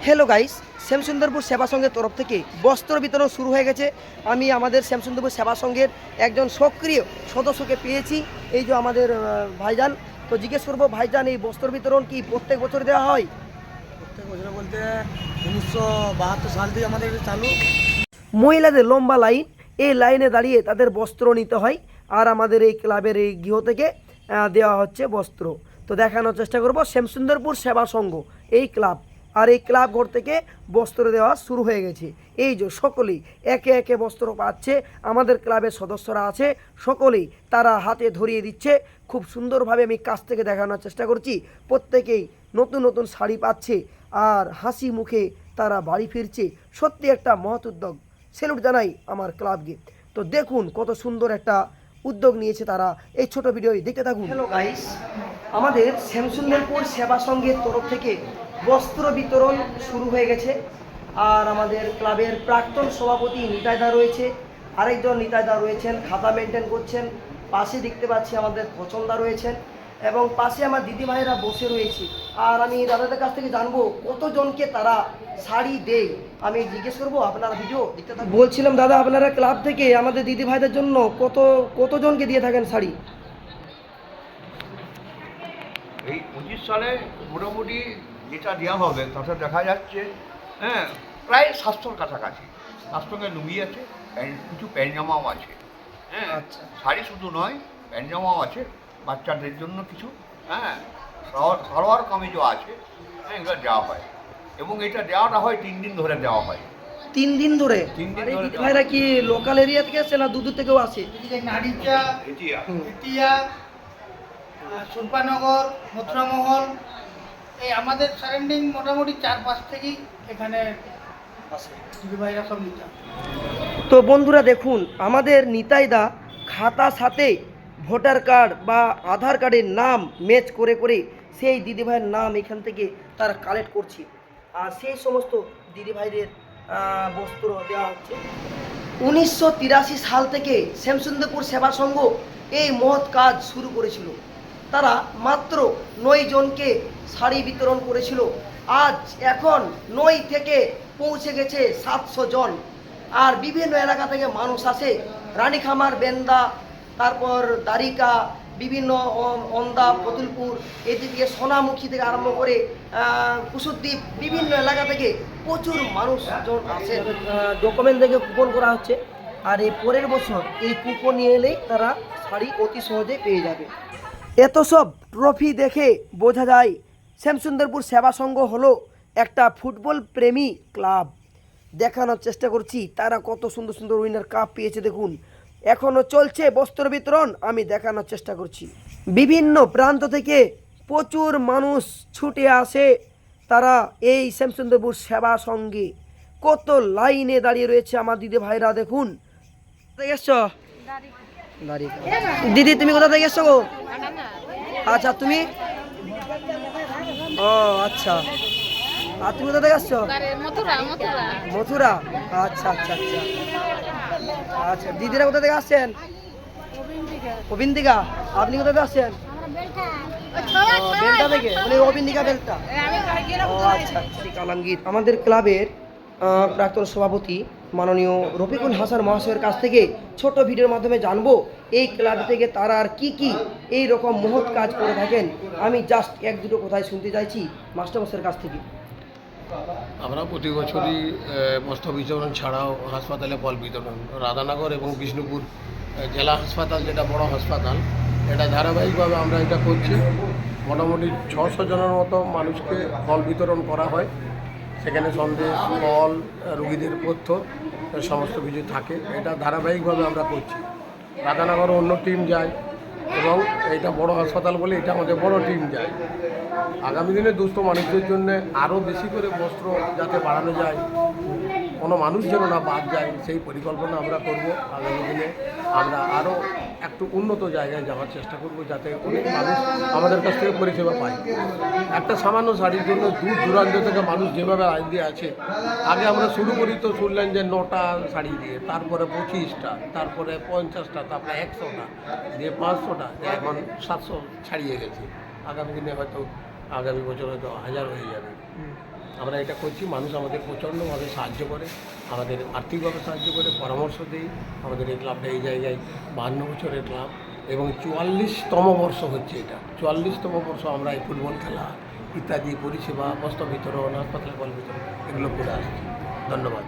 Hello guys, Shyamsundarpur সেবা সংঘের তরফ থেকে বস্ত্র বিতরণ শুরু হয়ে গেছে। আমি আমাদের শ্যামসুন্দরপুর সেবা সংঘের একজন সক্রিয় সদস্যকে পেয়েছি, এই যে আমাদের ভাইজান। তো জিজ্ঞেস করবো, ভাইজান এই বস্ত্র বিতরণ কি প্রত্যেক বছর দেওয়া হয়? প্রত্যেক বছর বলতে 1972 সাল থেকে আমাদের এটা চালু। মহিলাদের লম্বা লাইন, এই লাইনে দাঁড়িয়ে তাদের বস্ত্র নিতে হয়, আর আমাদের এই ক্লাবের এই গৃহ থেকে দেওয়া হচ্ছে বস্ত্র। তো দেখানোর চেষ্টা করবো শ্যামসুন্দরপুর সেবা সংঘ এই ক্লাব, আর এই ক্লাব ঘর থেকে বস্ত্র দেওয়া শুরু হয়ে গেছে। এই যে সকলেই একে একে বস্ত্র পাচ্ছে, আমাদের ক্লাবের সদস্যরা আছে সকলেই তারা হাতে ধরিয়ে দিচ্ছে। খুব সুন্দরভাবে আমি কাছ থেকে দেখানোর চেষ্টা করছি। প্রত্যেকেই নতুন নতুন শাড়ি পাচ্ছে আর হাসি মুখে তারা বাড়ি ফিরছে। সত্যি একটা মহৎ উদ্যোগ, স্যালুট জানাই আমার ক্লাবকে। তো দেখুন কত সুন্দর একটা উদ্যোগ নিয়েছে তারা। এই ছোট ভিডিও দেখতে থাকুন। হ্যালো গাইস, আমাদের শ্যামসুন্দরপুর সেবা সংঘের তরফ থেকে বস্ত্র বিতরণ শুরু হয়ে গেছে, আর আমাদের ক্লাবের প্রাক্তন সভাপতি নিতাইদা রয়েছে, আরেকজন নিতাইদা রয়েছেন খাতা মেনটেন করছেন। পাশে দেখতে পাচ্ছি আমাদের পছন্দা রয়েছেন, এবং পাশে আমার দিদি ভাইয়েরা বসে রয়েছে। আর আমি দাদাদের কাছ থেকে জানবো কতজনকে তারা শাড়ি দেয়, আমি জিজ্ঞেস করবো। আপনারা ভিডিও দেখতে থাকুন। বলছিলাম দাদা, আপনারা ক্লাব থেকে আমাদের দিদি ভাইদের জন্য কতজনকে দিয়ে থাকেন শাড়ি? এই 25 সালে মোটামুটি যেটা দেওয়া হবে তাতে দেখা যাচ্ছে প্রায় 700-র কাছাকাছি। তার সঙ্গে লুঙ্গি আছে, কিছু প্যান্ট জামাও আছে। আচ্ছা, শাড়ি শুধু নয়, প্যান্ট জামাও আছে, বাচ্চাদের জন্য কিছু সালোয়ার কামিজও আছে। এগুলো দেওয়া হয়, এবং এটা দেওয়াটা হয় 3 দিন ধরে দেওয়া হয়। 3 দিন ধরে? 3 দিন এই ধরে দিদি ভাইরা কি লোকাল এরিয়া থেকে আসে না দূর দূর থেকেও আসে? নাড়িচা, এটিয়া ইটিয়া, সুলপানগর, মথুরামহল, এই আমাদের সারাউন্ডিং মোটামুটি 4-5 থেকেই এখানে দিদিভাইরা সব নিতে। তো বন্ধুরা দেখুন, আমাদের নিতাইদা খাতার সাথে ভোটার কার্ড বা আধার কার্ডের নাম ম্যাচ করে করে সেই দিদিভাইয়ের নাম এখান থেকে তারা কালেক্ট করছে, আর সেই সমস্ত দিদিভাইদের বস্ত্র দেওয়া হচ্ছে। 1983 সাল থেকে শ্যামসুন্দরপুর সেবা সংঘ এই মহৎ কাজ শুরু করেছিল। তারা মাত্র 9 জনকে শাড়ি বিতরণ করেছিল। আজ এখন 9 থেকে পৌঁছে গেছে 700 জন, আর বিভিন্ন এলাকা থেকে মানুষ আসে। রানীখামার, বেন্দা, তারপর দ্বারিকা, বিভিন্ন অন্দা, ফতুলপুর, এদিকে সোনামুখী থেকে আরম্ভ করে কুসুদ্বীপ, বিভিন্ন এলাকা থেকে প্রচুর মানুষজন আসে। ডকুমেন্ট থেকে কুপন করা হচ্ছে, আর এই পরের বছর এই কুপন নিয়ে এলেই তারা শাড়ি অতি সহজে পেয়ে যাবে। এত সব ট্রফি দেখে বোঝা যায় শ্যামসুন্দরপুর সেবা সংঘ হলো একটা ফুটবল প্রেমী ক্লাব। দেখানোর চেষ্টা করছি তারা কত সুন্দর সুন্দর উইনার কাপ পেয়েছে। দেখুন, এখনও চলছে বস্ত্র বিতরণ, আমি দেখানোর চেষ্টা করছি। বিভিন্ন প্রান্ত থেকে প্রচুর মানুষ ছুটে আসে, তারা এই শ্যামসুন্দরপুর সেবা সংঘে কত লাইনে দাঁড়িয়ে রয়েছে আমার দিদি ভাইরা। দেখুন, কোথায় এসছো? দিদি তুমি কোথা থেকে এসছো গো? আচ্ছা, তুমি? ও আচ্ছা, আর তুমি কোথা থেকে আসছো? মথুরা। আচ্ছা আচ্ছা আচ্ছা আচ্ছা। দিদিরা কোথা থেকে আসছেন? গোবিন্দিকা। আপনি কোথা থেকে আসছেন? বেলটা থেকে, মানে গোবিন্দিকা বেলটা। ও আচ্ছা আচ্ছা। আলমগীর, আমাদের ক্লাবের প্রাক্তন সভাপতি মাননীয় রফিকুল হাসান মহাশয়ের কাছ থেকে ছোট ভিডিওর মাধ্যমে জানবো এই ক্লাব থেকে তারা আর কি কি এই রকম মহৎ কাজ করে থাকেন। আমি জাস্ট 1-2 কথাই শুনতে চাইছি মাস্টারমশাইয়ের কাছ থেকে। আমরা প্রতি বছরই বস্ত্র বিতরণ ছাড়াও হাসপাতালে ফল বিতরণ, রাধানগর এবং বিষ্ণুপুর জেলা হাসপাতাল, যেটা বড় হাসপাতাল, এটা ধারাবাহিকভাবে আমরা এটা করছি। মোটামুটি 600 জনের মতো মানুষকে ফল বিতরণ করা হয়। সেখানে সন্দেশ, ফল, রুগীদের পথ্য সমস্ত কিছু থাকে। এটা ধারাবাহিকভাবে আমরা করছি। রাধানগরও অন্য টিম যায়, এবং এটা বড় হাসপাতাল বলে এটা আমাদের বড় টিম যায়। আগামী দিনে দুস্থ মানুষদের জন্য আরও বেশি করে বস্ত্র যাতে বাড়ানো যায়, কোনো মানুষ যেন না বাদ যায়, সেই পরিকল্পনা আমরা করব। আগামী দিনে আমরা আরও একটু উন্নত জায়গায় যাওয়ার চেষ্টা করব, যাতে অনেক মানুষ আমাদের কাছ থেকে পরিষেবা পায়। একটা সামান্য শাড়ির জন্য দূর দূরান্ত থেকে মানুষ যেভাবে লাইন দিয়ে আছে, আগে আমরা শুরু করি তো শুনলেন যে 9টা শাড়ি দিয়ে, তারপরে 25টা, তারপরে 50টা, তারপরে 100টা, দিয়ে 500টা, এখন 700 ছাড়িয়ে গেছে। আগামী দিনে হয়তো, আগামী বছর হয়তো 1000 হয়ে যাবে। আমরা এটা করছি, মানুষ আমাদের প্রচণ্ডভাবে সাহায্য করে, আমাদের আর্থিকভাবে সাহায্য করে, পরামর্শ দেয়। আমাদের এই ক্লাবটা এই জায়গায় 52 বছরের ক্লাব এবং 44তম বর্ষ হচ্ছে এটা। 44তম বর্ষ আমরা এই ফুটবল খেলা ইত্যাদি পরিষেবা, বস্ত্র বিতরণ, হাসপাতালে ফল বিতরণ এগুলো করে আসছি। ধন্যবাদ।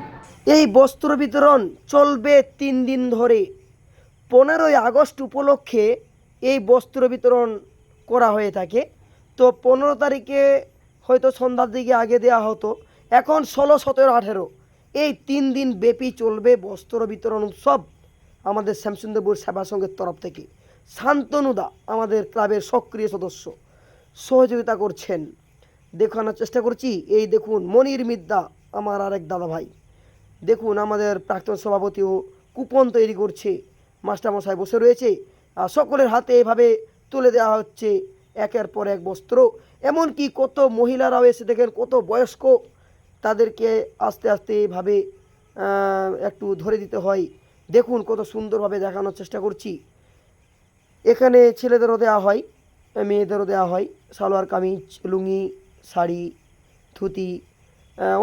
এই বস্ত্র বিতরণ চলবে 3 দিন ধরে। 15ই আগস্ট উপলক্ষে এই বস্ত্র বিতরণ করা হয়ে থাকে। তো 15 তারিখে হয়তো সন্ধ্যার দিকে আগে দেওয়া হতো, এখন 16, 17, 18 এই 3 দিন ব্যাপী চলবে বস্ত্র বিতরণ উৎসব আমাদের শ্যামসুন্দরপুর সেবা সংঘের তরফ থেকে। শান্তনুদা আমাদের ক্লাবের সক্রিয় সদস্য সহযোগিতা করছেন, দেখানোর চেষ্টা করছি। এই দেখুন মনির মিদ্দা আমার আরেক দাদা ভাই, দেখুন আমাদের প্রাক্তন সভাপতিও কুপন তৈরি করছে, মাস্টারমশাই বসে রয়েছে, আর সকলের হাতে এভাবে তুলে দেওয়া হচ্ছে একের পর এক বস্ত্র। এমনকি কত মহিলারাও এসে দেখেন, কত বয়স্ক, তাদেরকে আস্তে আস্তে এভাবে একটু ধরে দিতে হয়। দেখুন কত সুন্দরভাবে দেখানোর চেষ্টা করছি। এখানে ছেলেদেরও দেওয়া হয়, মেয়েদেরও দেওয়া হয়, সালোয়ার কামিজ, লুঙ্গি, শাড়ি, ধুতি,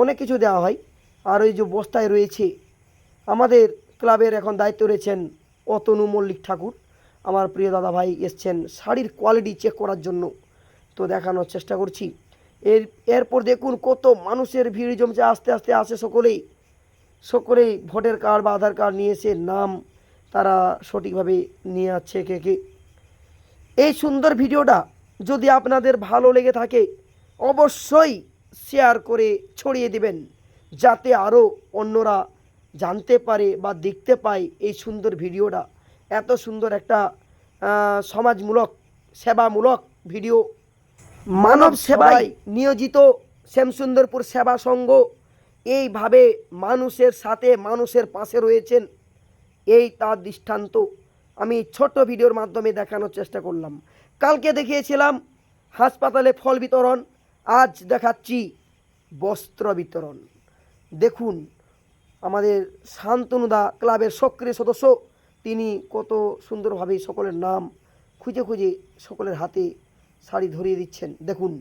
অনেক কিছু দেওয়া হয়। আর ওই যে বস্তায় রয়েছে, আমাদের ক্লাবের এখন দায়িত্ব রয়েছেন অতনু মল্লিক ঠাকুর, আমার প্রিয় দাদা ভাই এসছেন শাড়ির কোয়ালিটি চেক করার জন্য, তো দেখানোর চেষ্টা করছি। এরপর দেখুন কত মানুষের ভিড় জমছে, আস্তে আস্তে আসে সকলেই ভোটার কার্ড বা আধার কার্ড নিয়ে এসে নাম তারা সঠিকভাবে নিয়ে আসছে কে। এই সুন্দর ভিডিওটা যদি আপনাদের ভালো লেগে থাকে অবশ্যই শেয়ার করে ছড়িয়ে দিবেন, যাতে আরও অন্যরা জানতে পারে বা দেখতে পায় এই সুন্দর ভিডিওটা। এত সুন্দর একটা সমাজমূলক সেবামূলক ভিডিও, মানব সেবায় নিয়োজিত শ্যামসুন্দরপুর সেবা সংঘ এইভাবে মানুষের সাথে মানুষের পাশে রয়েছেন, এই তার দৃষ্টান্ত আমি ছোট ভিডিওর মাধ্যমে দেখানোর চেষ্টা করলাম। কালকে দেখিয়েছিলাম হাসপাতালে ফল বিতরণ, আজ দেখাচ্ছি বস্ত্র বিতরণ। দেখুন আমাদের শান্তনুদা ক্লাবের সক্রিয় সদস্য, তিনি কত সুন্দরভাবে সকলের নাম খুঁজে সকলের হাতে শাড়ি ধরিয়ে দিচ্ছেন। দেখুন।